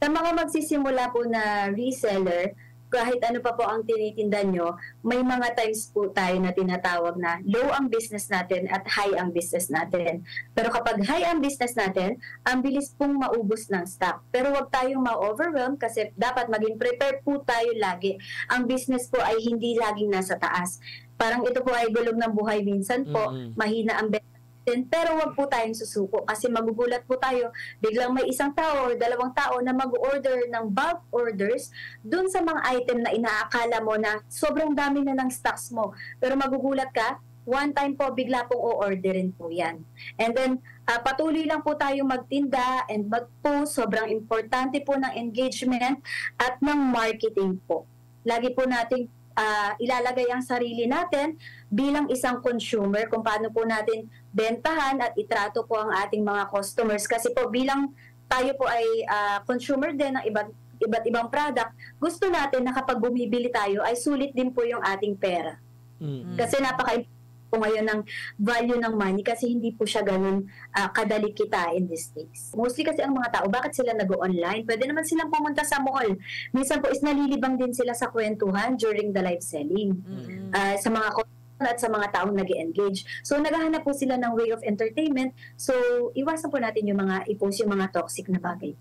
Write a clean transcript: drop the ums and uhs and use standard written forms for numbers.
Sa mga magsisimula po na reseller, kahit ano pa po ang tinitinda nyo, may mga times po tayo na tinatawag na low ang business natin at high ang business natin. Pero kapag high ang business natin, ang bilis pong maubos ng stock. Pero huwag tayong ma-overwhelm kasi dapat maging prepared po tayo lagi. Ang business po ay hindi laging nasa taas. Parang ito po ay gulong ng buhay minsan po, mahina ang pero wag po tayong susuko kasi magugulat po tayo biglang may isang tao o dalawang tao na mag-order ng bulk orders dun sa mga item na inaakala mo na sobrang dami na ng stocks mo. Pero magugulat ka, one time po bigla pong o-orderin po yan. And then, patuloy lang po tayong magtinda and mag-post. Sobrang importante po ng engagement at ng marketing po. Lagi po nating ilalagay ang sarili natin bilang isang consumer kung paano po natin bentahan at itrato po ang ating mga customers kasi po bilang tayo po ay consumer din ng iba't ibang product, gusto natin na kapag bumibili tayo ay sulit din po yung ating pera. Kasi napaka-importante po ngayon ng value ng money kasi hindi po siya ganun kadali kitain these days. Mostly kasi ang mga tao, bakit sila nag-online? Pwede naman silang pumunta sa mall. Minsan po is nalilibang din sila sa kwentuhan during the live selling. Sa mga at sa mga taong nag-engage. So, naghahanap po sila ng way of entertainment. So, iwasan po natin yung mga i-post yung mga toxic na bagay.